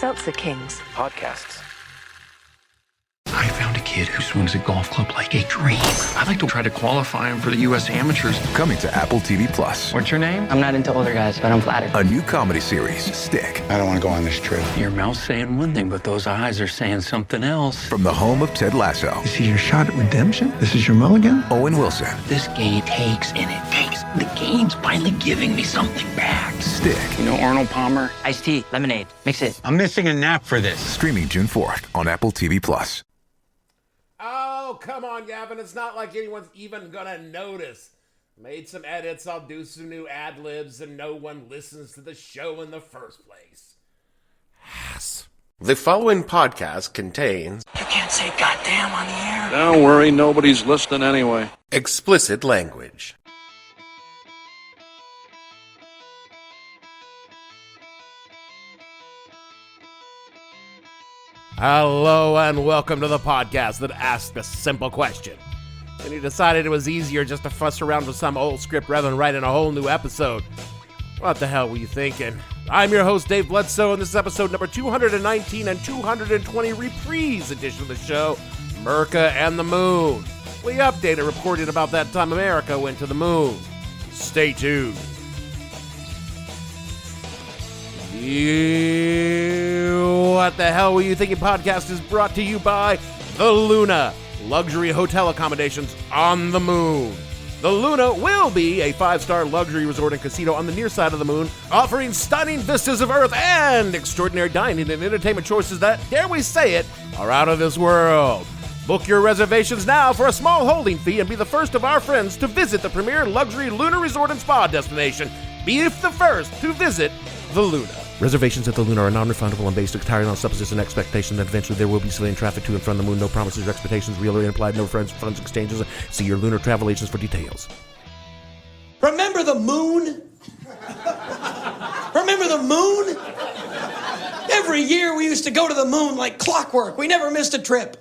Seltzer Kings. Podcasts. I found a kid who swings a golf club like a dream. I'd like to try to qualify him for the U.S. Amateurs. Coming to Apple TV Plus. What's your name? I'm not into older guys, but I'm flattered. A new comedy series, Stick. I don't want to go on this trip. Your mouth's saying one thing, but those eyes are saying something else. From the home of Ted Lasso. This is your shot at redemption? This is your mulligan? Owen Wilson. This game takes and it takes. The game's finally giving me something back. Stick. You know Arnold Palmer? Iced tea, lemonade, mix it. I'm missing a nap for this. Streaming June 4th on Apple TV Plus. Oh, come on, Gavin. It's not like anyone's even gonna notice. Made some edits, I'll do some new ad-libs, and no one listens to the show in the first place. Yes. The following podcast contains... You can't say goddamn on the air. Don't worry, nobody's listening anyway. explicit language. Hello and welcome to the podcast that asked a simple question. And he decided it was easier just to fuss around with some old script rather than write in a whole new episode. What the hell were you thinking? I'm your host, Dave Bledsoe, and this is episode number 219 and 220 Reprise edition of the show, Murka and the Moon. We updated reporting about that time America went to the moon. Stay tuned. What the hell were you thinking podcast is brought to you by The Luna, luxury hotel accommodations on the moon. The Luna will be a 5-star luxury resort and casino on the near side of the moon, offering stunning vistas of Earth and extraordinary dining and entertainment choices that, dare we say it, are out of this world. Book your reservations now for a small holding fee and be the first of our friends to visit the premier luxury lunar resort and spa destination. Be the first to visit The Luna. Reservations at The Luna are non-refundable and based entirely on supposition and expectation that eventually there will be civilian traffic to and from the moon. No promises or expectations, real or implied, no funds exchanges. See your lunar travel agents for details. Remember the moon? Remember the moon? Every year we used to go to the moon like clockwork. We never missed a trip.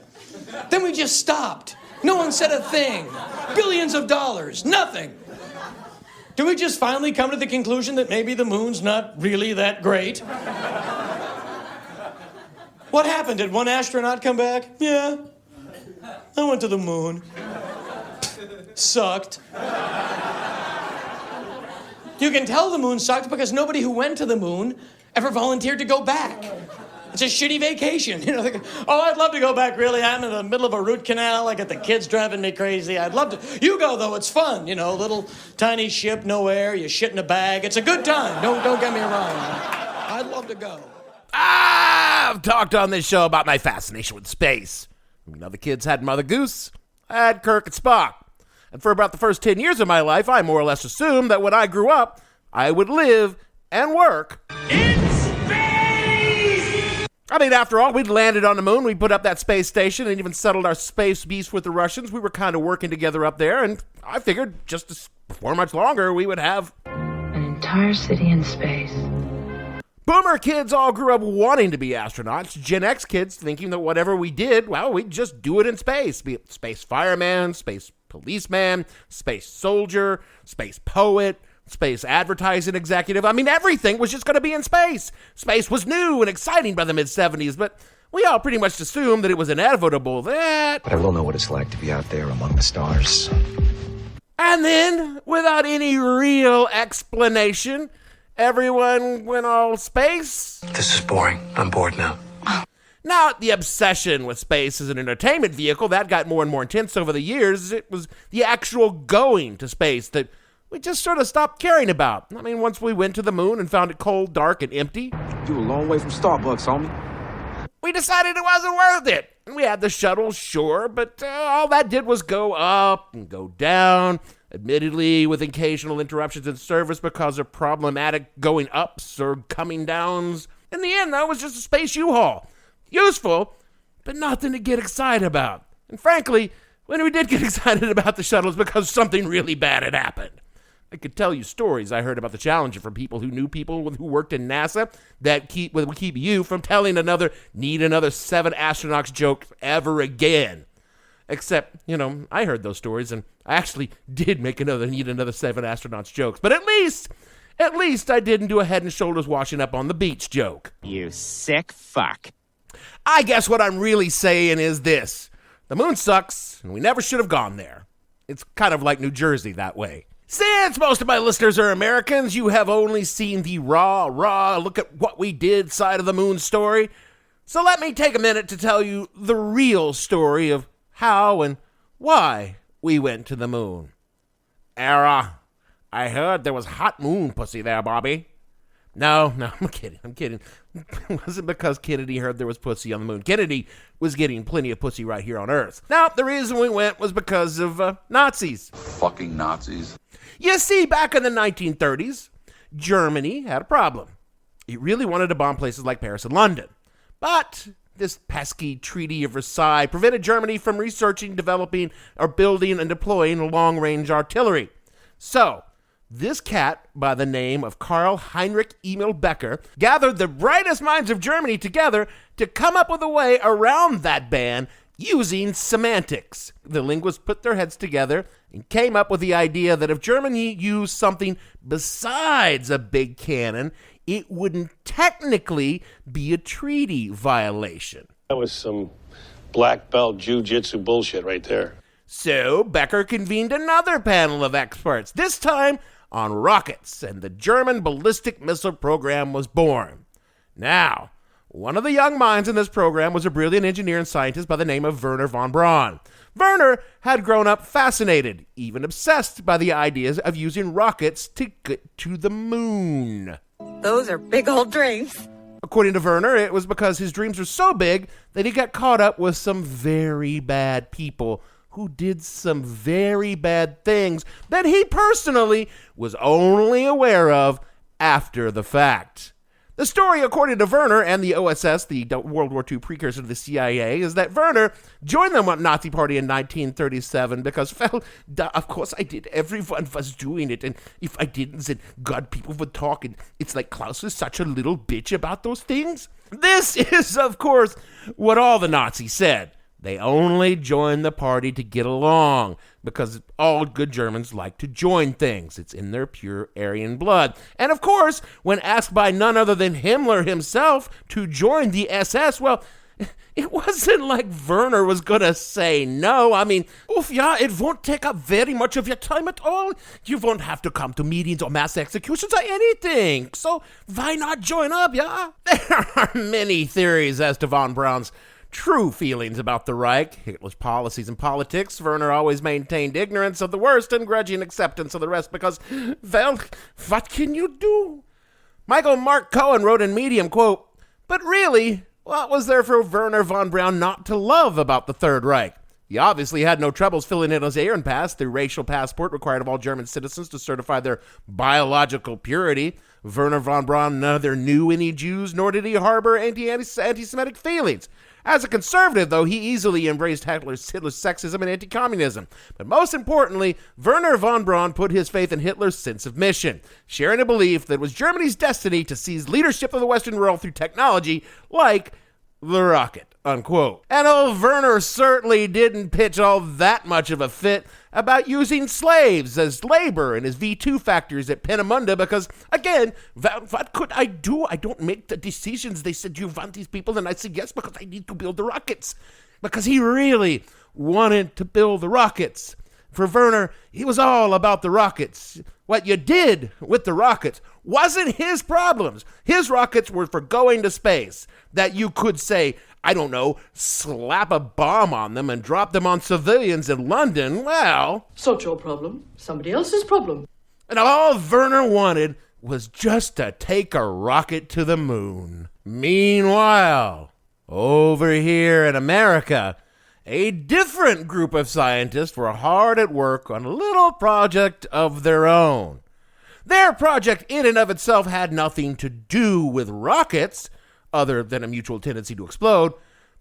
Then we just stopped. No one said a thing. Billions of dollars. Nothing. Do we just finally come to the conclusion that maybe the moon's not really that great? What happened? Did one astronaut come back? Yeah. I went to the moon. Sucked. You can tell the moon sucked because nobody who went to the moon ever volunteered to go back. It's a shitty vacation. You know, they go, oh, I'd love to go back, really. I'm in the middle of a root canal. I got the kids driving me crazy. I'd love to. You go, though. It's fun. You know, little tiny ship, no air. You shit in a bag. It's a good time. Don't get me wrong. I'd love to go. I've talked on this show about my fascination with space. You know, the kids had Mother Goose. I had Kirk and Spock. And for about the first 10 years of my life, I more or less assumed that when I grew up, I would live and work in space! I mean, after all, we'd landed on the moon, we put up that space station, and even settled our space beef with the Russians. We were kind of working together up there, and I figured just before much longer, we would have An entire city in space. Boomer kids all grew up wanting to be astronauts. Gen X kids thinking that whatever we did, well, we'd just do it in space. Be it space fireman, space policeman, space soldier, space poet, space advertising executive. I mean, everything was just going to be in space. Space was new and exciting by the mid-'70s, but we all pretty much assumed that it was inevitable that... But I will know what it's like to be out there among the stars. And then, without any real explanation, everyone went all space. This is boring. I'm bored now. Now, the obsession with space as an entertainment vehicle, that got more and more intense over the years. It was the actual going to space that we just sort of stopped caring about. I mean, once we went to the moon and found it cold, dark, and empty, You a long way from Starbucks, homie. we decided it wasn't worth it. And we had the shuttle, sure, but all that did was go up and go down, admittedly with occasional interruptions in service because of problematic going ups or coming downs. In the end, though, it was just a space U-Haul. Useful, but nothing to get excited about. And frankly, when we did get excited about the shuttles, because something really bad had happened. I could tell you stories I heard about the Challenger from people who knew people who worked in NASA that would keep you from telling need another 7 astronauts joke ever again. Except, you know, I heard those stories and I actually did need another 7 astronauts jokes. But at least At least I didn't do a head and shoulders washing up on the beach joke. You sick fuck. I guess what I'm really saying is this. The moon sucks, and we never should have gone there. It's kind of like New Jersey that way. Since most of my listeners are Americans, you have only seen the raw, look at what we did side of the moon story. So let me take a minute to tell you the real story of how and why we went to the moon. I heard there was hot moon pussy there, Bobby. No, I'm kidding. It wasn't because Kennedy heard there was pussy on the moon. Kennedy was getting plenty of pussy right here on Earth. Now, the reason we went was because of Nazis. Fucking Nazis. You see, back in the 1930s, Germany had a problem. It really wanted to bomb places like Paris and London. But this pesky Treaty of Versailles prevented Germany from researching, developing, or building and deploying long-range artillery. So, this cat by the name of Karl Heinrich Emil Becker gathered the brightest minds of Germany together to come up with a way around that ban using semantics. The linguists put their heads together and came up with the idea that if Germany used something besides a big cannon, it wouldn't technically be a treaty violation. That was some black belt jiu-jitsu bullshit right there. So Becker convened another panel of experts, this time on rockets, and the German ballistic missile program was born. Now, one of the young minds in this program was a brilliant engineer and scientist by the name of Wernher von Braun. Wernher had grown up fascinated, even obsessed by the ideas of using rockets to get to the moon. Those are big old dreams. According to Wernher, it was because his dreams were so big that he got caught up with some very bad people who did some very bad things that he personally was only aware of after the fact. The story, according to Wernher and the OSS, the World War II precursor to the CIA, is that Wernher joined the Nazi Party in 1937 because, well, of course I did. Everyone was doing it, and if I didn't, then God, people would talk, and it's like Klaus is such a little bitch about those things. This is, of course, what all the Nazis said. They only joined the party to get along, because all good Germans like to join things. It's in their pure Aryan blood. And of course, when asked by none other than Himmler himself to join the SS, well, it wasn't like Wernher was going to say no. I mean, it won't take up very much of your time at all. You won't have to come to meetings or mass executions or anything. So why not join up, yeah? There are many theories as to von Braun's true feelings about the Reich, Hitler's policies and politics. Wernher always maintained ignorance of the worst and grudging acceptance of the rest because, well, what can you do? Michael Mark Cohen wrote in Medium, quote, "But really, what was there for Wernher von Braun not to love about the Third Reich? He obviously had no troubles filling in his Aryan pass. The racial passport required of all German citizens to certify their biological purity. Wernher von Braun neither knew any Jews, nor did he harbor anti-Semitic feelings. As a conservative, though, he easily embraced Hitler's sexism and anti-communism. But most importantly, Wernher von Braun put his faith in Hitler's sense of mission, sharing a belief that it was Germany's destiny to seize leadership of the Western world through technology like the rocket," unquote. And old Wernher certainly didn't pitch all that much of a fit about using slaves as labor in his V2 factories at Peenemünde because, again, what could I do? I don't make the decisions. They said, you want these people? And I said, yes, because I need to build the rockets. Because he really wanted to build the rockets. For Wernher, he was all about the rockets. What you did with the rockets wasn't his problems. His rockets were for going to space. That you could say, I don't know, slap a bomb on them and drop them on civilians in London, well... It's not your problem. Somebody else's problem. And all Wernher wanted was just to take a rocket to the moon. Meanwhile, over here in America, a different group of scientists were hard at work on a little project of their own. Their project in and of itself had nothing to do with rockets, other than a mutual tendency to explode,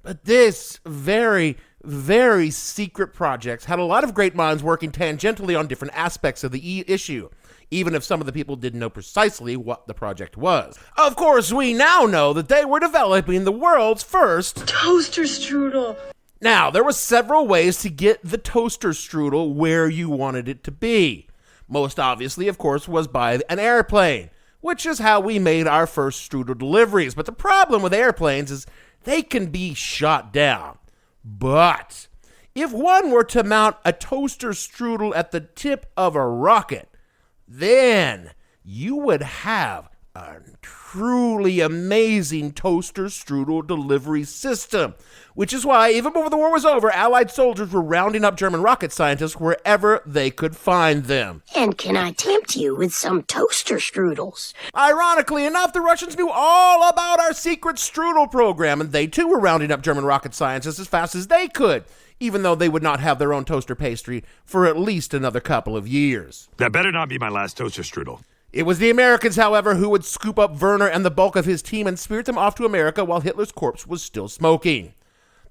but this very, very secret project had a lot of great minds working tangentially on different aspects of the issue, even if some of the people didn't know precisely what the project was. Of course, we now know that they were developing the world's first toaster strudel. Now, there were several ways to get the toaster strudel where you wanted it to be. Most obviously, of course, was by an airplane. which is how we made our first strudel deliveries. But the problem with airplanes is they can be shot down. But if one were to mount a toaster strudel at the tip of a rocket, then you would have a truly amazing toaster strudel delivery system, which is why, even before the war was over, Allied soldiers were rounding up German rocket scientists wherever they could find them. And can I tempt you with some toaster strudels? Ironically enough, the Russians knew all about our secret strudel program, and they too were rounding up German rocket scientists as fast as they could, even though they would not have their own toaster pastry for at least another couple of years. That better not be my last toaster strudel. It was the Americans, however, who would scoop up Wernher and the bulk of his team and spirit them off to America while Hitler's corpse was still smoking.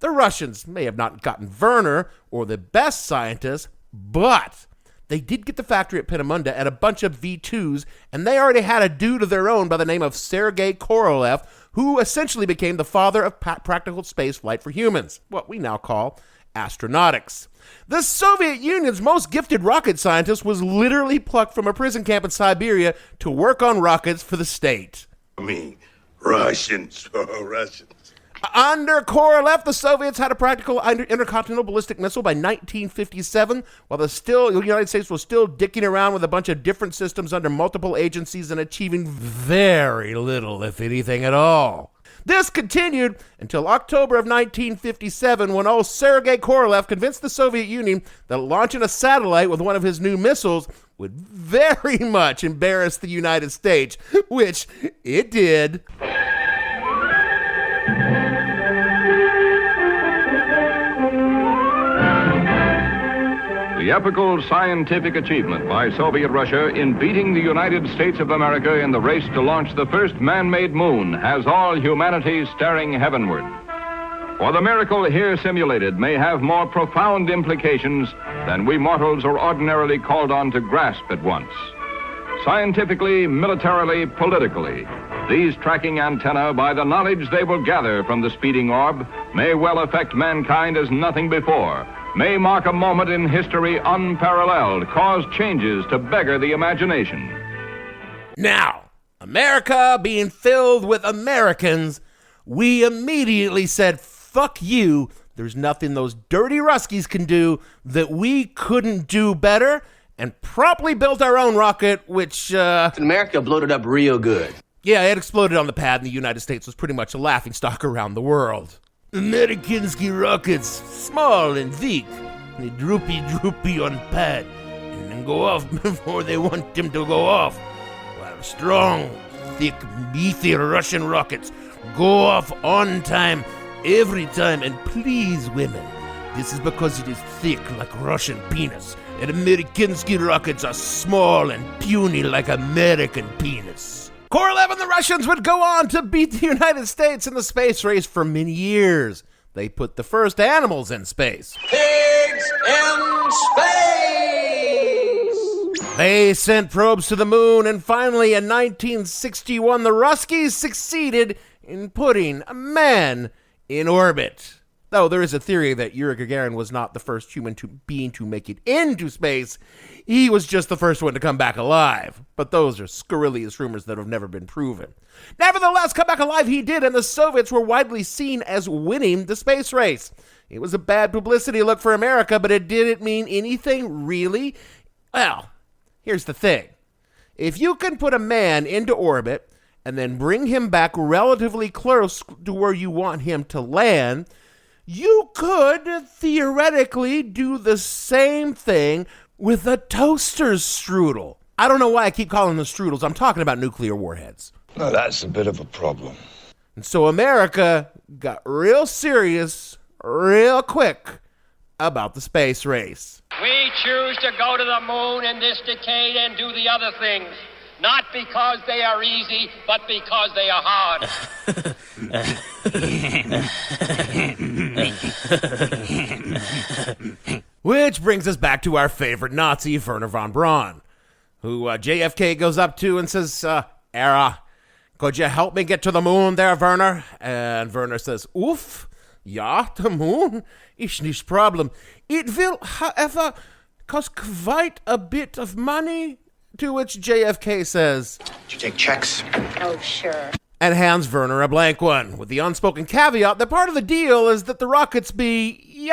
The Russians may have not gotten Wernher or the best scientists, but they did get the factory at Peenemünde and a bunch of V2s, and they already had a dude of their own by the name of Sergei Korolev, who essentially became the father of practical space flight for humans, what we now call astronautics. The Soviet Union's most gifted rocket scientist was literally plucked from a prison camp in Siberia to work on rockets for the state. Russians. Under Korolev, the Soviets had a practical intercontinental ballistic missile by 1957, while the United States was still dicking around with a bunch of different systems under multiple agencies and achieving very little, if anything at all. This continued until October of 1957, when old Sergei Korolev convinced the Soviet Union that launching a satellite with one of his new missiles would very much embarrass the United States, which it did. The epical scientific achievement by Soviet Russia in beating the United States of America in the race to launch the first man-made moon has all humanity staring heavenward. For the miracle here simulated may have more profound implications than we mortals are ordinarily called on to grasp at once. Scientifically, militarily, politically, these tracking antennae, by the knowledge they will gather from the speeding orb, may well affect mankind as nothing before, may mark a moment in history unparalleled, cause changes to beggar the imagination. Now, America being filled with Americans, we immediately said, fuck you, there's nothing those dirty Ruskies can do that we couldn't do better, and promptly built our own rocket, which, America blew it up real good. Yeah, it exploded on the pad, and the United States was pretty much a laughingstock around the world. Americanski rockets, small and weak, they droopy on pad, and then go off before they want them to go off, while strong, thick, beefy Russian rockets go off on time, every time, and please women, this is because it is thick like Russian penis, and Americanski rockets are small and puny like American penis. Korolev and the Russians would go on to beat the United States in the space race for many years. They put the first animals in space. Pigs in space! They sent probes to the moon, and finally in 1961, the Ruskies succeeded in putting a man in orbit. Though there is a theory that Yuri Gagarin was not the first human being to make it into space, he was just the first one to come back alive. But those are scurrilous rumors that have never been proven. Nevertheless, come back alive he did, and the Soviets were widely seen as winning the space race. It was a bad publicity look for America, but it didn't mean anything really. Well, here's the thing. If you can put a man into orbit and then bring him back relatively close to where you want him to land, you could theoretically do the same thing with a toaster strudel. I don't know why I keep calling them strudels. I'm talking about nuclear warheads. Now that's a bit of a problem. And so America got real serious real quick about the space race. We choose to go to the moon in this decade and do the other things. Not because they are easy, but because they are hard. Which brings us back to our favorite Nazi, Wernher von Braun, who JFK goes up to and says, Era, could you help me get to the moon there, Wernher? And Wernher says, Oof, ja, the moon is nicht problem. It will, however, cost quite a bit of money To which JFK says, "Did you take checks?" Oh, sure. And hands Wernher a blank one, with the unspoken caveat that part of the deal is that the rockets be,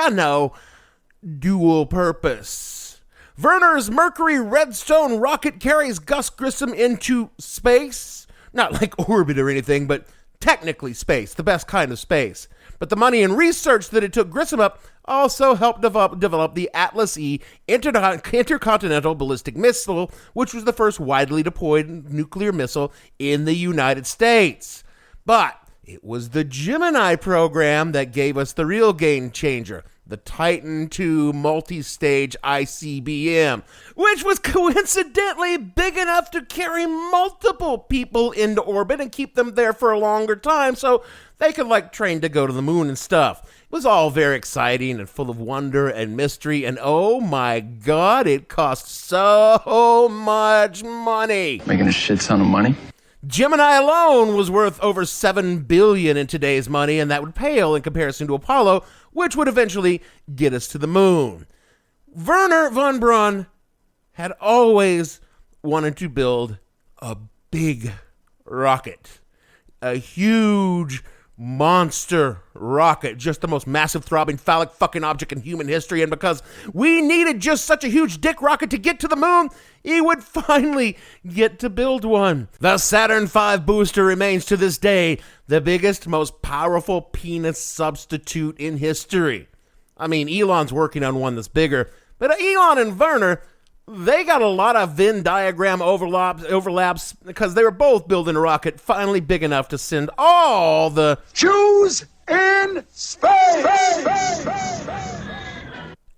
dual purpose. Wernher's Mercury Redstone rocket carries Gus Grissom into space. Not like orbit or anything, but technically space, the best kind of space. But the money and research that it took Grissom up also helped develop the Atlas E intercontinental ballistic missile, which was the first widely deployed nuclear missile in the United States. But it was the Gemini program that gave us the real game changer, the Titan II multi-stage ICBM, which was coincidentally big enough to carry multiple people into orbit and keep them there for a longer time so they could train to go to the moon and stuff. It was all very exciting and full of wonder and mystery, and oh my God, it cost so much money. Making a shit ton of money? Gemini alone was worth over $7 billion in today's money, and that would pale in comparison to Apollo, which would eventually get us to the moon. Wernher von Braun had always wanted to build a big rocket, a huge monster rocket, just the most massive, throbbing, phallic fucking object in human history, and because we needed just such a huge dick rocket to get to the moon, he would finally get to build one. The Saturn V booster remains to this day the biggest, most powerful penis substitute in history. I mean, Elon's working on one that's bigger, but Elon and Wernher, they got a lot of Venn diagram overlaps because they were both building a rocket finally big enough to send all the Jews in space!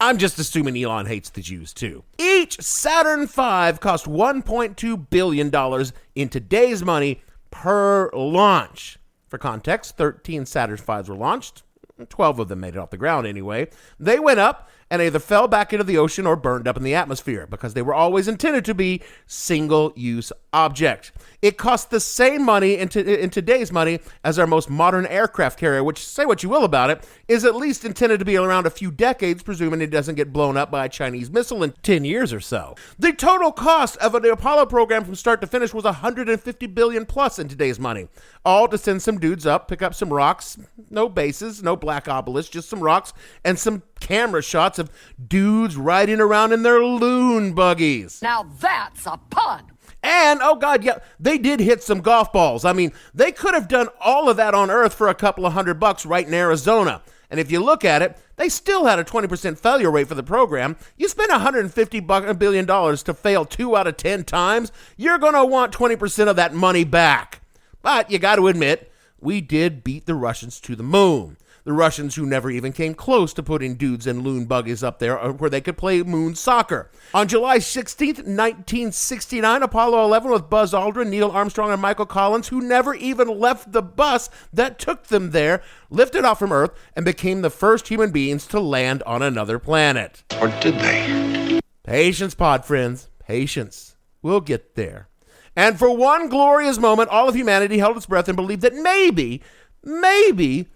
I'm just assuming Elon hates the Jews too. Each Saturn V cost $1.2 billion in today's money per launch. For context, 13 Saturn V's were launched. 12 of them made it off the ground anyway. They went up and either fell back into the ocean or burned up in the atmosphere because they were always intended to be single-use objects. It cost the same money in today's money as our most modern aircraft carrier, which, say what you will about it, is at least intended to be around a few decades, presuming it doesn't get blown up by a Chinese missile in 10 years or so. The total cost of the Apollo program from start to finish was $150 billion plus in today's money, all to send some dudes up, pick up some rocks, no bases, no black obelisks, just some rocks, and some camera shots of dudes riding around in their loon buggies. Now that's a pun. And, oh God, yeah, they did hit some golf balls. I mean, they could have done all of that on Earth for a couple of $100 right in Arizona. And if you look at it, they still had a 20% failure rate for the program. You spend $150 billion to fail 2 out of 10 times, you're going to want 20% of that money back. But you got to admit, we did beat the Russians to the moon. The Russians who never even came close to putting dudes and loon buggies up there where they could play moon soccer. On July 16th, 1969, Apollo 11 with Buzz Aldrin, Neil Armstrong, and Michael Collins, who never even left the bus that took them there, lifted off from Earth and became the first human beings to land on another planet. Or did they? Patience, pod friends. Patience. We'll get there. And for one glorious moment, all of humanity held its breath and believed that maybe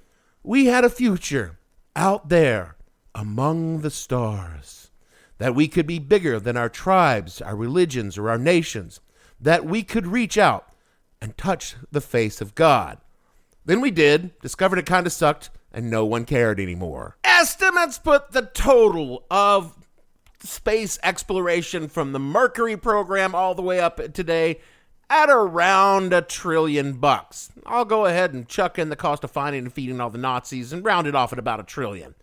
we had a future out there among the stars, that we could be bigger than our tribes, our religions, or our nations, that we could reach out and touch the face of God. Then we did, discovered it kind of sucked, and no one cared anymore. Estimates put the total of space exploration from the Mercury program all the way up today at around $1 trillion. I'll go ahead and chuck in the cost of finding and feeding all the Nazis and round it off at about $1 trillion.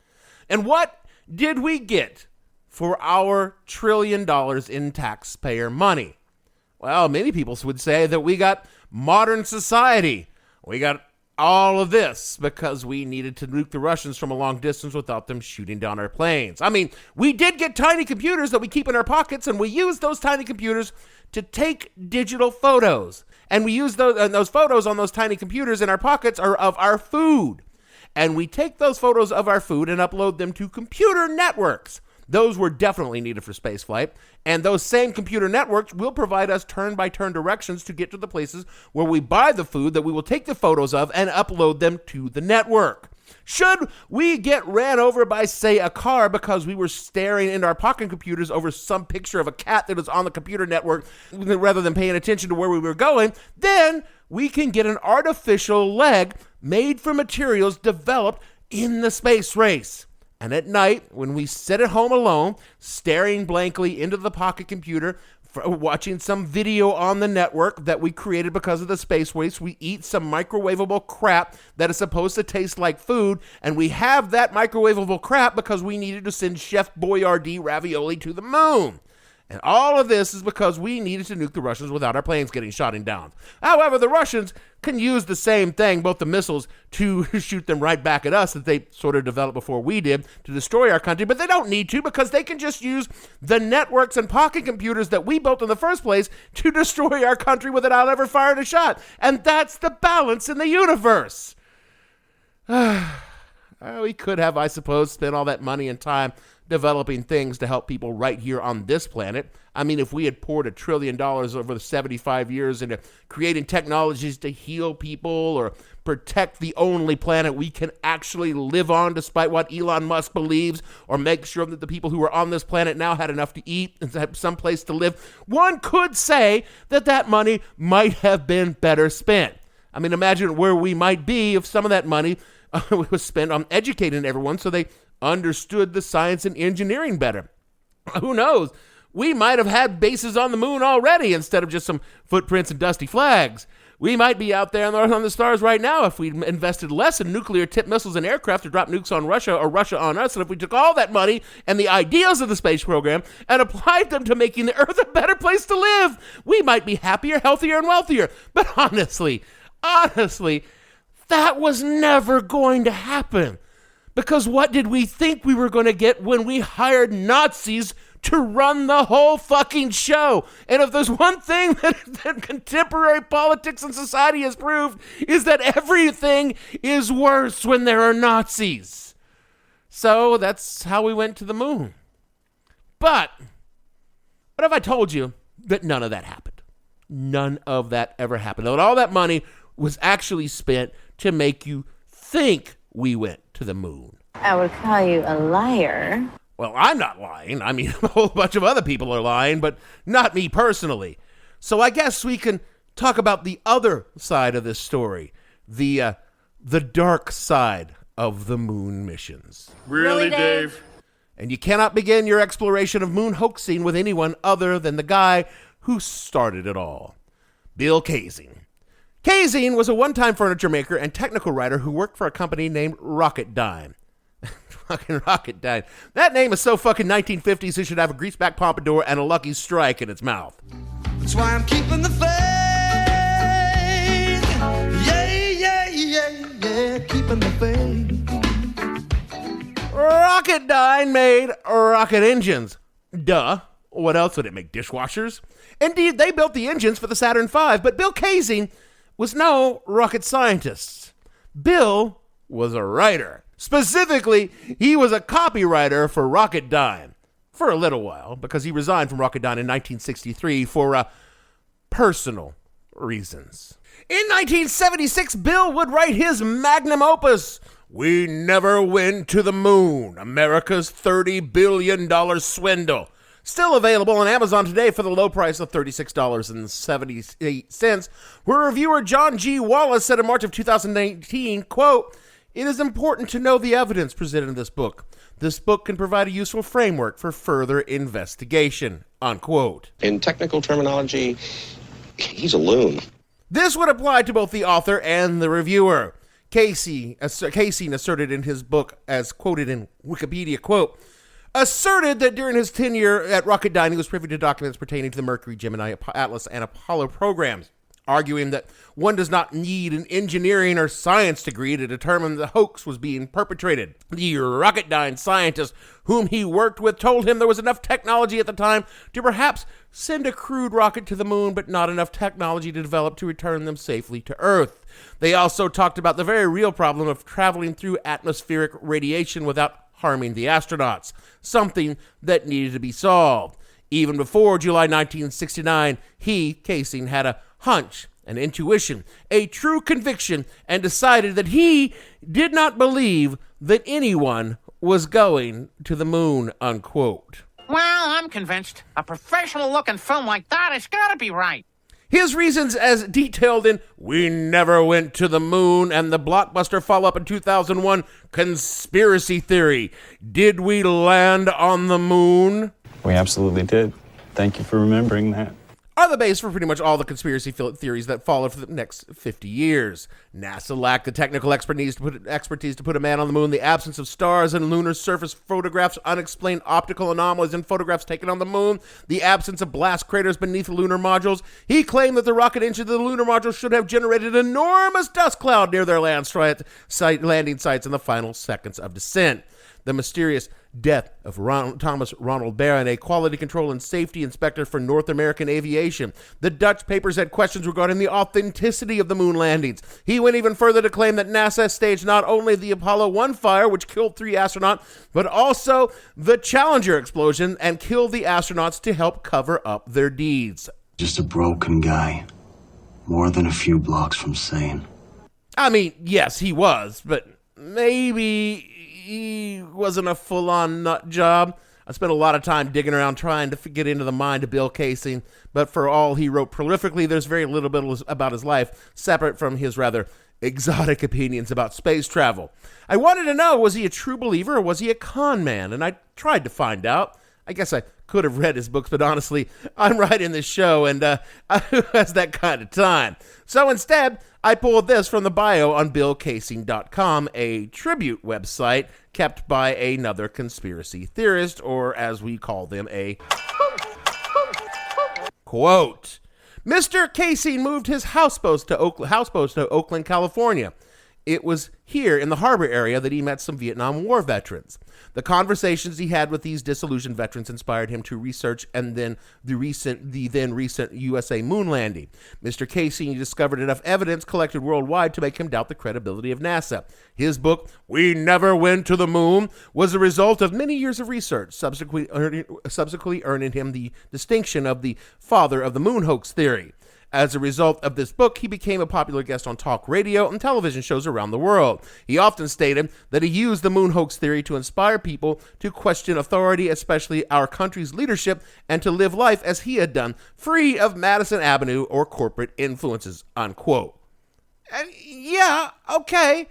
And what did we get for our $1 trillion in taxpayer money? Well, many people would say that we got modern society. We got all of this because we needed to nuke the Russians from a long distance without them shooting down our planes. I mean, we did get tiny computers that we keep in our pockets, and we use those tiny computers to take digital photos. And we use those photos on those tiny computers in our pockets are of our food. And we take those photos of our food and upload them to computer networks. Those were definitely needed for spaceflight. And those same computer networks will provide us turn-by-turn directions to get to the places where we buy the food that we will take the photos of and upload them to the network. Should we get ran over by, say, a car because we were staring into our pocket computers over some picture of a cat that was on the computer network rather than paying attention to where we were going, then we can get an artificial leg made from materials developed in the space race. And at night, when we sit at home alone, staring blankly into the pocket computer, watching some video on the network that we created because of the space race, we eat some microwavable crap that is supposed to taste like food, and we have that microwavable crap because we needed to send Chef Boyardee ravioli to the moon. And all of this is because we needed to nuke the Russians without our planes getting shot down. However, the Russians can use the same thing, both the missiles, to shoot them right back at us that they sort of developed before we did to destroy our country, but they don't need to because they can just use the networks and pocket computers that we built in the first place to destroy our country without ever firing a shot. And that's the balance in the universe. We could have, I suppose, spent all that money and time developing things to help people right here on this planet. I mean, if we had poured $1 trillion over the 75 years into creating technologies to heal people or protect the only planet we can actually live on despite what Elon Musk believes, or make sure that the people who are on this planet now had enough to eat and have some place to live, one could say that that money might have been better spent. I mean, imagine where we might be if some of that money was spent on educating everyone so they understood the science and engineering better. Who knows? We might have had bases on the moon already instead of just some footprints and dusty flags. We might be out there on the stars right now if we invested less in nuclear-tipped missiles and aircraft to drop nukes on Russia or Russia on us, and if we took all that money and the ideas of the space program and applied them to making the Earth a better place to live, we might be happier, healthier, and wealthier. But honestly, that was never going to happen. Because what did we think we were going to get when we hired Nazis to run the whole fucking show? And if there's one thing that contemporary politics and society has proved, is that everything is worse when there are Nazis. So that's how we went to the moon. But what if I told you that none of that happened? None of that ever happened. That all that money was actually spent to make you think we went to the moon. I would call you a liar. Well, I'm not lying. I mean, a whole bunch of other people are lying, but not me personally. So I guess we can talk about the other side of this story, the dark side of the moon missions. Really, Dave? And you cannot begin your exploration of moon hoaxing with anyone other than the guy who started it all, Bill Kaysing. Kaysing was a one-time furniture maker and technical writer who worked for a company named Rocketdyne. Fucking Rocketdyne. That name is so fucking 1950s it should have a greaseback pompadour and a lucky strike in its mouth. That's why I'm keeping the faith. Yeah, keeping the faith. Rocketdyne made rocket engines. Duh. What else would it make? Dishwashers? Indeed, they built the engines for the Saturn V, but Bill Kaysing was no rocket scientist. Bill was a writer. Specifically, he was a copywriter for Rocketdyne for a little while because he resigned from Rocketdyne in 1963 for personal reasons. In 1976, Bill would write his magnum opus, We Never Went to the Moon, America's $30 billion swindle. Still available on Amazon today for the low price of $36.78, where reviewer John G. Wallace said in March of 2019, quote, "It is important to know the evidence presented in this book. This book can provide a useful framework for further investigation," unquote. In technical terminology, he's a loon. This would apply to both the author and the reviewer. Kaysing asserted in his book, as quoted in Wikipedia, quote, asserted that during his tenure at Rocketdyne, he was privy to documents pertaining to the Mercury, Gemini, Atlas, and Apollo programs, arguing that one does not need an engineering or science degree to determine the hoax was being perpetrated. The Rocketdyne scientist whom he worked with told him there was enough technology at the time to perhaps send a crewed rocket to the moon, but not enough technology to develop to return them safely to Earth. They also talked about the very real problem of traveling through atmospheric radiation without harming the astronauts, something that needed to be solved. Even before July 1969, he, Kaysing, had a hunch an intuition, a true conviction, and decided that he did not believe that anyone was going to the moon, unquote. Well, I'm convinced. A professional-looking film like that has got to be right. His reasons, as detailed in We Never Went to the Moon and the blockbuster follow-up in 2001, Conspiracy Theory. Did we land on the moon? We absolutely did. Thank you for remembering that. Are the base for pretty much all the conspiracy theories that followed for the next 50 years. NASA lacked the technical expertise to put a man on the moon, the absence of stars and lunar surface photographs, unexplained optical anomalies in photographs taken on the moon, the absence of blast craters beneath lunar modules. He claimed that the rocket engine of the lunar module should have generated an enormous dust cloud near their landing sites in the final seconds of descent. The mysterious death of Thomas Ronald Barron, a quality control and safety inspector for North American Aviation. The Dutch papers had questions regarding the authenticity of the moon landings. He went even further to claim that NASA staged not only the Apollo 1 fire, which killed 3 astronauts, but also the Challenger explosion and killed the astronauts to help cover up their deeds. Just a broken guy. More than a few blocks from sane. I mean, yes, he was, but maybe he wasn't a full-on nut job. I spent a lot of time digging around trying to get into the mind of Bill Kaysing, but for all he wrote prolifically, there's very little bit about his life, separate from his rather exotic opinions about space travel. I wanted to know, was he a true believer or was he a con man? And I tried to find out. I guess I could have read his books, but honestly, I'm writing this show, and who has that kind of time? So instead, I pulled this from the bio on BillKaysing.com, a tribute website kept by another conspiracy theorist, or as we call them, a quote. Mr. Kaysing moved his houseboat to Oakland, California. It was here in the harbor area that he met some Vietnam War veterans. The conversations he had with these disillusioned veterans inspired him to research and then the then recent USA moon landing. Mr. Kaysing discovered enough evidence collected worldwide to make him doubt the credibility of NASA. His book, We Never Went to the Moon, was the result of many years of research, subsequently earning him the distinction of the father of the moon hoax theory. As a result of this book, he became a popular guest on talk radio and television shows around the world. He often stated that he used the moon hoax theory to inspire people to question authority, especially our country's leadership, and to live life as he had done, free of Madison Avenue or corporate influences, unquote. And yeah, okay,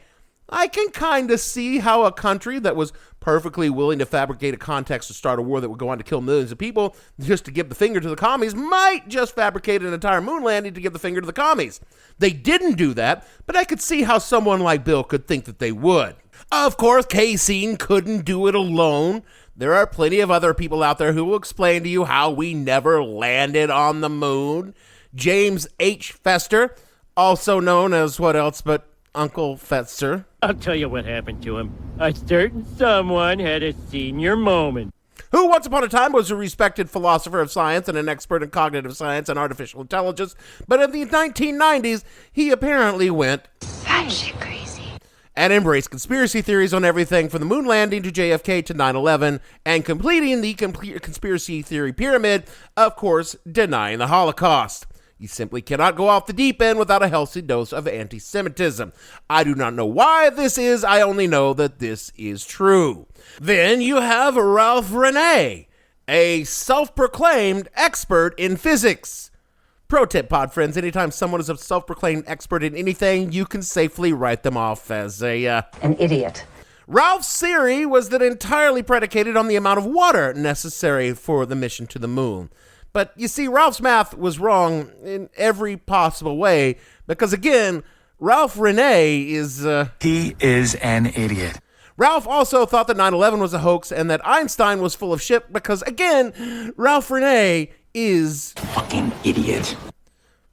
I can kind of see how a country that was perfectly willing to fabricate a context to start a war that would go on to kill millions of people just to give the finger to the commies might just fabricate an entire moon landing to give the finger to the commies. They didn't do that, but I could see how someone like Bill could think that they would. Of course, Kaysing couldn't do it alone. There are plenty of other people out there who will explain to you how we never landed on the moon. James H. Fester, also known as what else but Uncle Fetzer. I'll tell you what happened to him. A certain someone had a senior moment. Who once upon a time was a respected philosopher of science and an expert in cognitive science and artificial intelligence, but in the 1990s, he apparently went batshit crazy and embraced conspiracy theories on everything from the moon landing to JFK to 9/11, and completing the conspiracy theory pyramid, of course, denying the Holocaust. You simply cannot go off the deep end without a healthy dose of anti-Semitism. I do not know why this is, I only know that this is true. Then you have Ralph Wernher, a self-proclaimed expert in physics. Pro tip, pod friends, anytime someone is a self-proclaimed expert in anything, you can safely write them off as an idiot. Ralph's theory was that entirely predicated on the amount of water necessary for the mission to the moon. But you see, Ralph's math was wrong in every possible way because, again, Ralph Wernher is... He is an idiot. Ralph also thought that 9/11 was a hoax and that Einstein was full of shit because, again, Ralph Wernher is... fucking idiot.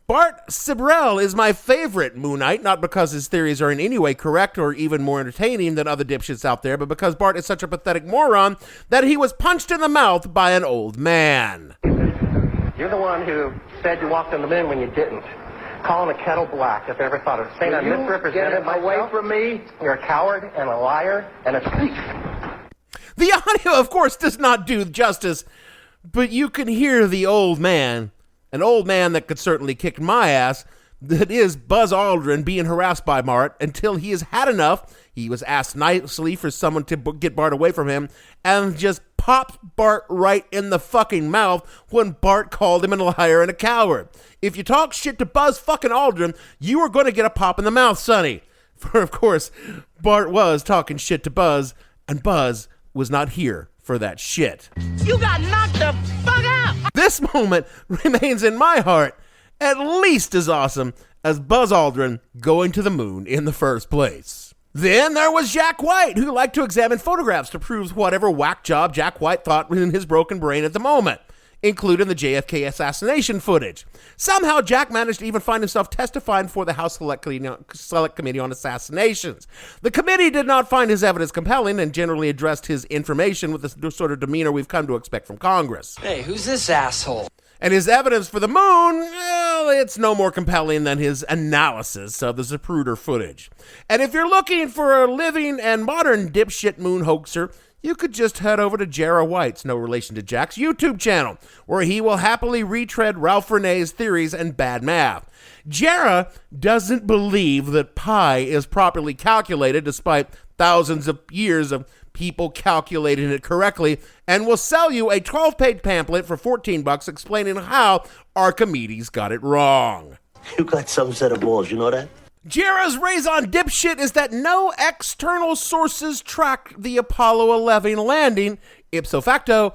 Bart Sibrel is my favorite Moonite, not because his theories are in any way correct or even more entertaining than other dipshits out there, but because Bart is such a pathetic moron that he was punched in the mouth by an old man. You're the one who said you walked on the moon when you didn't. Calling a kettle black, if I ever thought of saying I misrepresented myself. Away from me. You're a coward and a liar and a thief. The audio, of course, does not do justice, but you can hear the old man, an old man that could certainly kick my ass, that is Buzz Aldrin being harassed by Bart until he has had enough. He was asked nicely for someone to get Bart away from him and just popped Bart right in the fucking mouth when Bart called him a liar and a coward. If you talk shit to Buzz fucking Aldrin, you are going to get a pop in the mouth, sonny. For, of course, Bart was talking shit to Buzz, and Buzz was not here for that shit. You got knocked the fuck out! This moment remains in my heart at least as awesome as Buzz Aldrin going to the moon in the first place. Then there was Jack White, who liked to examine photographs to prove whatever whack job Jack White thought in his broken brain at the moment, including the JFK assassination footage. Somehow Jack managed to even find himself testifying for the House Select Committee on Assassinations. The committee did not find his evidence compelling and generally addressed his information with the sort of demeanor we've come to expect from Congress. Hey, who's this asshole? And his evidence for the moon, well, it's no more compelling than his analysis of the Zapruder footage. And if you're looking for a living and modern dipshit moon hoaxer, you could just head over to Jarrah White's, no relation to Jack's, YouTube channel, where he will happily retread Ralph Renee's theories and bad math. Jarrah doesn't believe that pi is properly calculated despite thousands of years of people calculating it correctly, and will sell you a 12-page pamphlet for $14 explaining how Archimedes got it wrong. You got some set of balls, you know that? Jarrah's raison dipshit is that no external sources tracked the Apollo 11 landing. Ipso facto,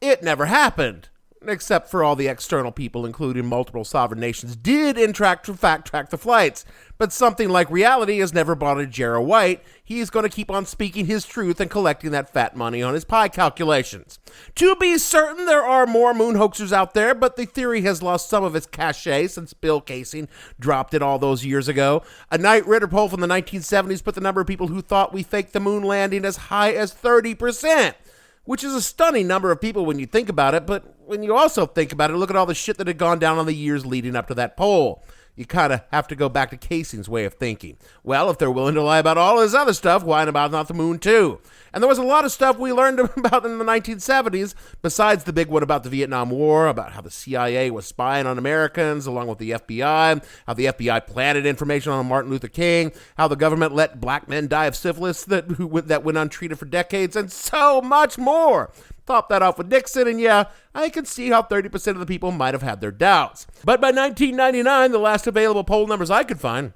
it never happened. Except for all the external people, including multiple sovereign nations, did in fact track the flights. But something like reality has never bothered Jarrah White. He's going to keep on speaking his truth and collecting that fat money on his pi calculations. To be certain, there are more moon hoaxers out there, but the theory has lost some of its cachet since Bill Kaysing dropped it all those years ago. A Knight Ridder poll from the 1970s put the number of people who thought we faked the moon landing as high as 30%. Which is a stunning number of people when you think about it, but when you also think about it, look at all the shit that had gone down on the years leading up to that poll. You kind of have to go back to Kaysing's way of thinking. Well, if they're willing to lie about all his other stuff, why about not the moon too? And there was a lot of stuff we learned about in the 1970s, besides the big one about the Vietnam War, about how the CIA was spying on Americans along with the FBI, how the FBI planted information on Martin Luther King, how the government let black men die of syphilis that went untreated for decades, and so much more. Top that off with Nixon, and yeah, I can see how 30% of the people might have had their doubts. But by 1999, the last available poll numbers I could find,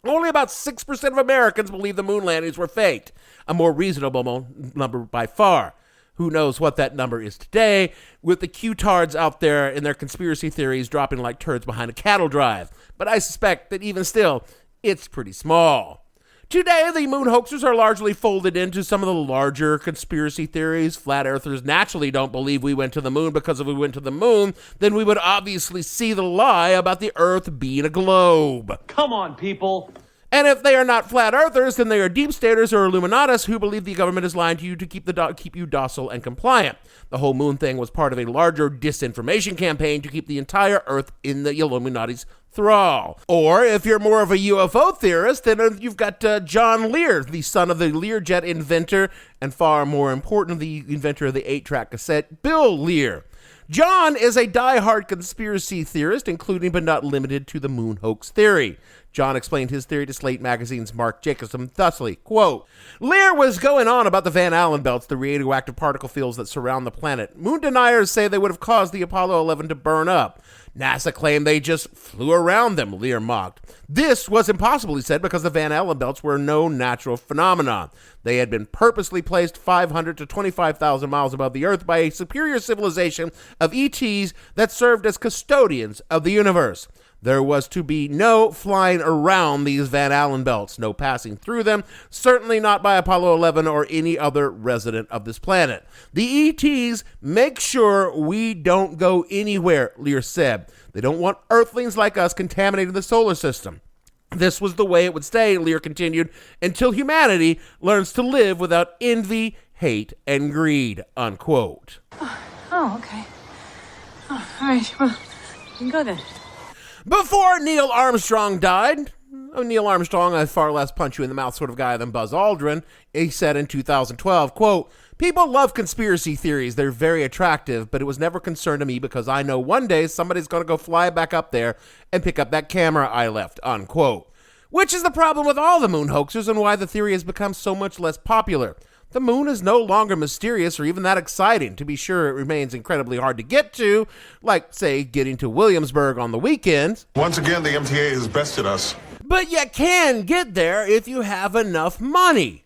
only about 6% of Americans believe the moon landings were faked, a more reasonable number by far. Who knows what that number is today, with the Q-tards out there in their conspiracy theories dropping like turds behind a cattle drive. But I suspect that even still, it's pretty small. Today, the moon hoaxers are largely folded into some of the larger conspiracy theories. Flat earthers naturally don't believe we went to the moon because if we went to the moon, then we would obviously see the lie about the earth being a globe. Come on, people. And if they are not flat earthers, then they are deep staters or Illuminatus who believe the government is lying to you to keep you docile and compliant. The whole moon thing was part of a larger disinformation campaign to keep the entire earth in the Illuminati's thrall. Or if you're more of a UFO theorist, then you've got John Lear, the son of the Learjet inventor, and far more important, the inventor of the 8-track cassette, Bill Lear. John is a die-hard conspiracy theorist, including but not limited to the moon hoax theory. John explained his theory to Slate Magazine's Mark Jacobson thusly, quote, Lear was going on about the Van Allen belts, the radioactive particle fields that surround the planet. Moon deniers say they would have caused the Apollo 11 to burn up. NASA claimed they just flew around them, Lear mocked. This was impossible, he said, because the Van Allen belts were no natural phenomenon. They had been purposely placed 500 to 25,000 miles above the Earth by a superior civilization of ETs that served as custodians of the universe. There was to be no flying around these Van Allen belts, no passing through them, certainly not by Apollo 11 or any other resident of this planet. The ETs make sure we don't go anywhere, Lear said. They don't want Earthlings like us contaminating the solar system. This was the way it would stay, Lear continued, until humanity learns to live without envy, hate, and greed, unquote. Oh, okay. Oh, all right, well, you can go then. Before Neil Armstrong died, Neil Armstrong, a far less punch-you-in-the-mouth sort of guy than Buzz Aldrin, he said in 2012, quote, "People love conspiracy theories. They're very attractive, but it was never a concern to me because I know one day somebody's going to go fly back up there and pick up that camera I left," unquote. Which is the problem with all the moon hoaxers and why the theory has become so much less popular. The moon is no longer mysterious or even that exciting. To be sure, it remains incredibly hard to get to, like, say, getting to Williamsburg on the weekend. Once again, the MTA has bested us. But you can get there if you have enough money.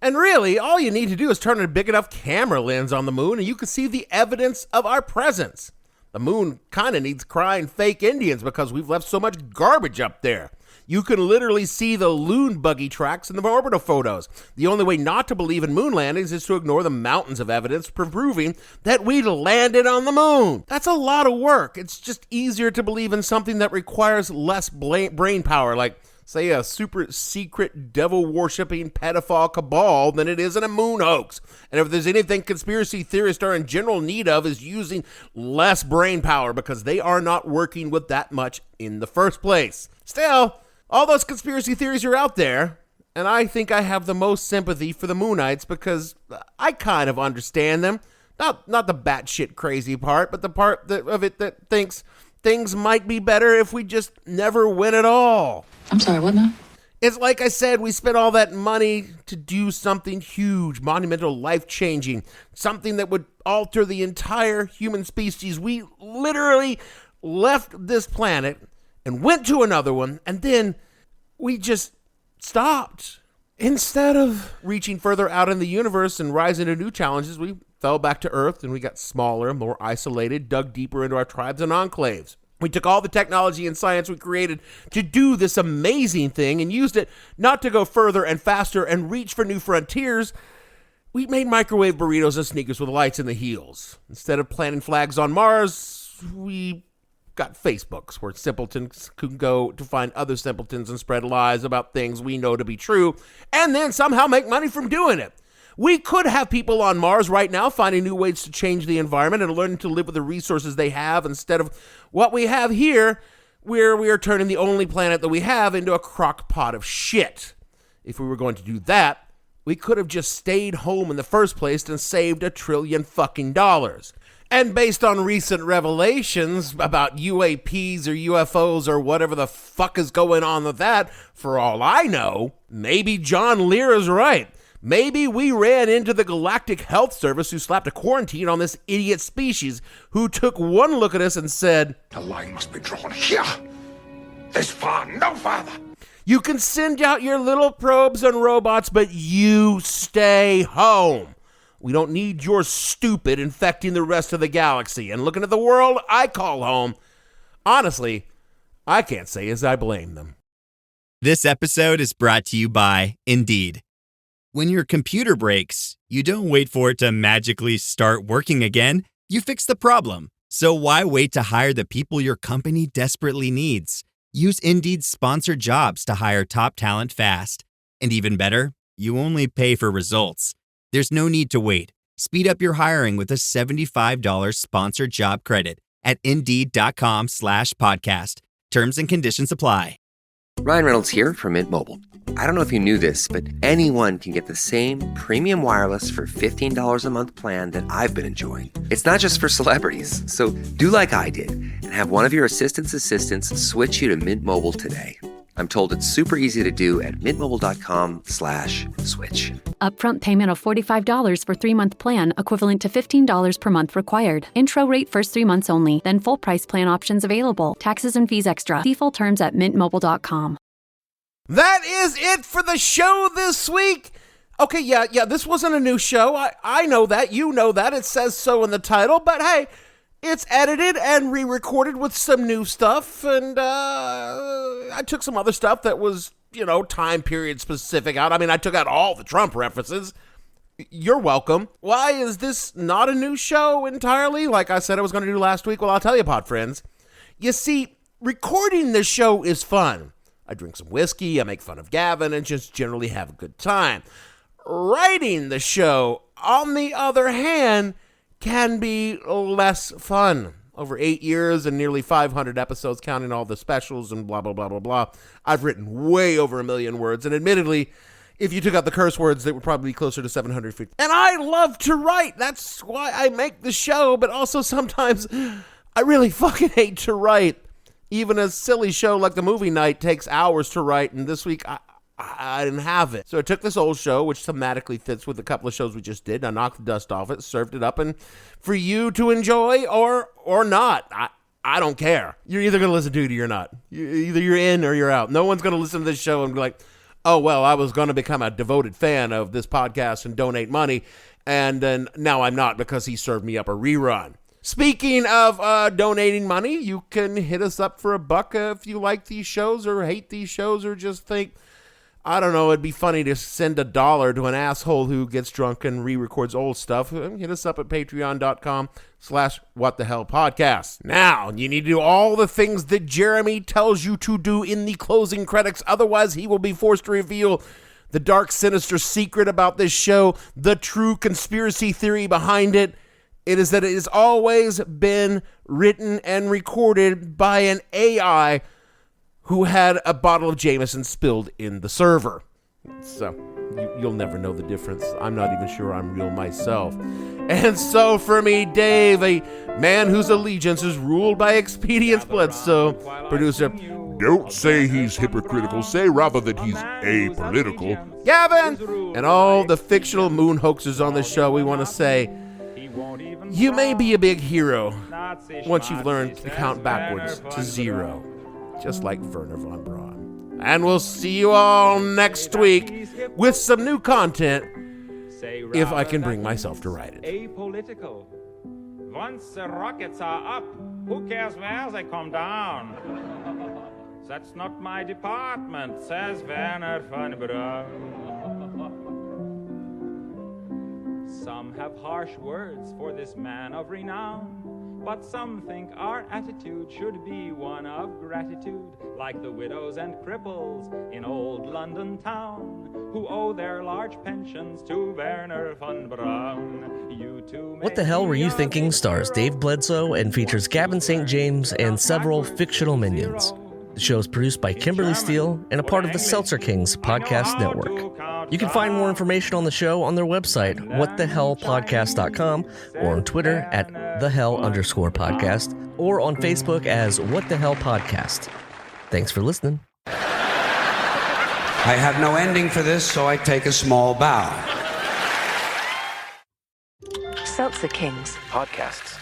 And really, all you need to do is turn a big enough camera lens on the moon and you can see the evidence of our presence. The moon kind of needs crying fake Indians because we've left so much garbage up there. You can literally see the loon buggy tracks in the orbital photos. The only way not to believe in moon landings is to ignore the mountains of evidence proving that we landed on the moon. That's a lot of work. It's just easier to believe in something that requires less brain power, like, say, a super secret devil-worshipping pedophile cabal than it is in a moon hoax. And if there's anything conspiracy theorists are in general need of is using less brain power because they are not working with that much in the first place. Still, all those conspiracy theories are out there, and I think I have the most sympathy for the Moonites because I kind of understand them. Not the batshit crazy part, but the part of it that thinks things might be better if we just never win at all. I'm sorry, what now? It's like I said, we spent all that money to do something huge, monumental, life-changing, something that would alter the entire human species. We literally left this planet and went to another one, and then we just stopped. Instead of reaching further out in the universe and rising to new challenges, we fell back to Earth, and we got smaller, more isolated, dug deeper into our tribes and enclaves. We took all the technology and science we created to do this amazing thing and used it not to go further and faster and reach for new frontiers. We made microwave burritos and sneakers with lights in the heels. Instead of planting flags on Mars, we got Facebooks where simpletons can go to find other simpletons and spread lies about things we know to be true and then somehow make money from doing it. We could have people on Mars right now finding new ways to change the environment and learning to live with the resources they have instead of what we have here, where we are turning the only planet that we have into a crock pot of shit. If we were going to do that, we could have just stayed home in the first place and saved $1 trillion fucking dollars. And based on recent revelations about UAPs or UFOs or whatever the fuck is going on with that, for all I know, maybe John Lear is right. Maybe we ran into the Galactic Health Service who slapped a quarantine on this idiot species who took one look at us and said, "The line must be drawn here. This far, no farther." You can send out your little probes and robots, but you stay home. We don't need your stupid infecting the rest of the galaxy and looking at the world I call home. Honestly, I can't say as I blame them. This episode is brought to you by Indeed. When your computer breaks, you don't wait for it to magically start working again. You fix the problem. So why wait to hire the people your company desperately needs? Use Indeed's sponsored jobs to hire top talent fast. And even better, you only pay for results. There's no need to wait. Speed up your hiring with a $75 sponsored job credit at Indeed.com/podcast. Terms and conditions apply. Ryan Reynolds here from Mint Mobile. I don't know if you knew this, but anyone can get the same premium wireless for $15 a month plan that I've been enjoying. It's not just for celebrities. So do like I did and have one of your assistants switch you to Mint Mobile today. I'm told it's super easy to do at mintmobile.com/switch. Upfront payment of $45 for 3-month plan, equivalent to $15 per month required. Intro rate first 3 months only, then full price plan options available. Taxes and fees extra. See full terms at mintmobile.com. That is it for the show this week. Okay, yeah, this wasn't a new show. I know that. You know that. It says so in the title. But hey, it's edited and re-recorded with some new stuff. And I took some other stuff that was, time period specific out. I mean, I took out all the Trump references. You're welcome. Why is this not a new show entirely? Like I said I was going to do last week. Well, I'll tell you, pod friends. You see, recording this show is fun. I drink some whiskey, I make fun of Gavin, and just generally have a good time. Writing the show, on the other hand, can be less fun. Over 8 years and nearly 500 episodes, counting all the specials and blah, blah, blah, blah, blah. I've written way over 1 million words, and admittedly, if you took out the curse words, they would probably be closer to 750. And I love to write. That's why I make the show, but also sometimes I really fucking hate to write. Even a silly show like the movie night takes hours to write, and this week I didn't have it. So I took this old show, which thematically fits with a couple of shows we just did. I knocked the dust off it, served it up, and for you to enjoy or not, I don't care. You're either going to listen to it or you're not. Either you're in or you're out. No one's going to listen to this show and be like, oh, well, I was going to become a devoted fan of this podcast and donate money, and then now I'm not because he served me up a rerun. Speaking of donating money, you can hit us up for $1 if you like these shows or hate these shows or just think, I don't know, it'd be funny to send $1 to an asshole who gets drunk and re-records old stuff. Hit us up at patreon.com/whatthehellpodcast. Now, you need to do all the things that Jeremy tells you to do in the closing credits. Otherwise, he will be forced to reveal the dark, sinister secret about this show, the true conspiracy theory behind it. It is that it has always been written and recorded by an AI who had a bottle of Jameson spilled in the server. So, you'll never know the difference. I'm not even sure I'm real myself. And so for me, Dave, a man whose allegiance is ruled by Expedience Bledsoe, producer, don't say he's hypocritical, say rather that he's apolitical, Gavin, and all the fictional moon hoaxers on this show, we want to say, you may be a big hero once you've learned to count backwards to 0, just like Wernher von Braun. And we'll see you all next week with some new content, if I can bring myself to write it. Apolitical. Once the rockets are up, who cares where they come down? That's not my department, says Wernher von Braun. Some have harsh words for this man of renown, but some think our attitude should be one of gratitude, like the widows and cripples in old London town, who owe their large pensions to Wernher von Braun. You too. What the Hell Were You Thinking stars Dave Bledsoe and features Gavin St. James and several fictional minions. The show is produced by Kimberly Steele and a part of the Seltzer Kings podcast network. You can find more information on the show on their website, whatthehellpodcast.com, or on Twitter at @thehell_podcast, or on Facebook as What the Hell Podcast. Thanks for listening. I have no ending for this, so I take a small bow. Seltzer Kings Podcasts.